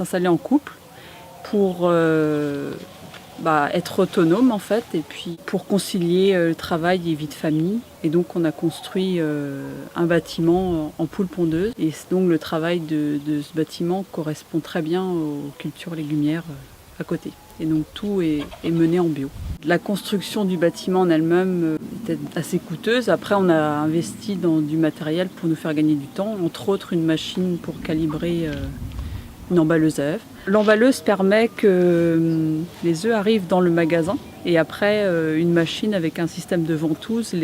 s'installer en couple pour être autonome en fait, et puis pour concilier le travail et vie de famille. Et donc on a construit un bâtiment en poules pondeuses, et donc le travail de ce bâtiment correspond très bien aux cultures légumières à côté. Et donc tout est mené en bio. La construction du bâtiment en elle-même était assez coûteuse. Après on a investi dans du matériel pour nous faire gagner du temps, entre autres une machine pour calibrer une emballeuse à œufs. L'emballeuse permet que les œufs arrivent dans le magasin, et après une machine avec un système de ventouse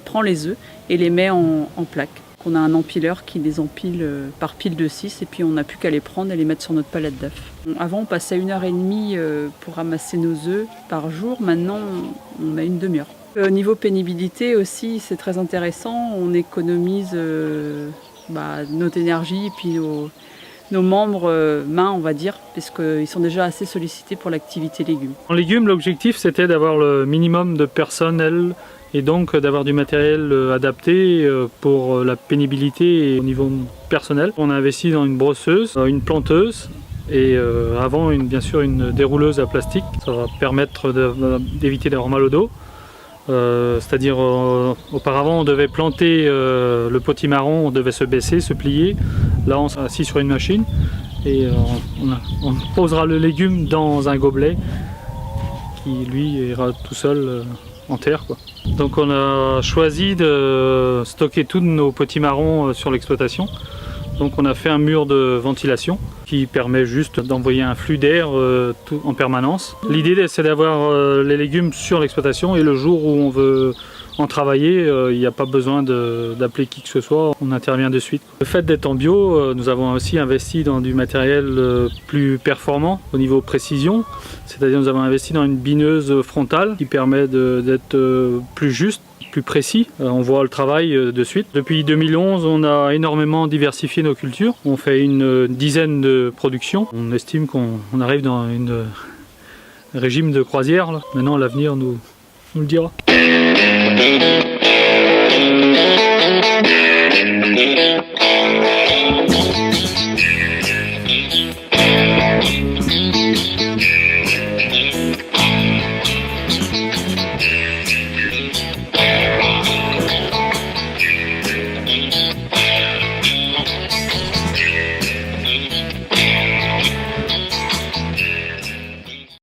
prend les œufs et les met en plaques. On a un empileur qui les empile par pile de 6, et puis on n'a plus qu'à les prendre et les mettre sur notre palette d'œufs. Avant on passait 1h30 pour ramasser nos œufs par jour, maintenant on a une demi-heure. Au niveau pénibilité aussi c'est très intéressant, on économise notre énergie et puis nos membres mains, on va dire, parce qu'ils sont déjà assez sollicités pour l'activité légumes. En légumes, l'objectif c'était d'avoir le minimum de personnel et donc d'avoir du matériel adapté pour la pénibilité et au niveau personnel. On a investi dans une brosseuse, une planteuse et avant bien sûr une dérouleuse à plastique. Ça va permettre d'éviter d'avoir mal au dos. C'est-à-dire auparavant on devait planter le potimarron, on devait se baisser, se plier. Là on s'est assis sur une machine et on posera le légume dans un gobelet qui lui ira tout seul en terre, quoi. Donc on a choisi de stocker tous nos potimarrons sur l'exploitation. Donc on a fait un mur de ventilation qui permet juste d'envoyer un flux d'air en permanence. L'idée c'est d'avoir les légumes sur l'exploitation, et le jour où on veut en travailler, il n'y a pas besoin d'appeler qui que ce soit, on intervient de suite. Le fait d'être en bio, nous avons aussi investi dans du matériel plus performant au niveau précision. C'est-à-dire nous avons investi dans une bineuse frontale qui permet d'être plus juste, plus précis. On voit le travail de suite. Depuis 2011, on a énormément diversifié nos cultures. On fait une dizaine de productions. On estime qu'on arrive dans un régime de croisière là. Maintenant, l'avenir nous le dira.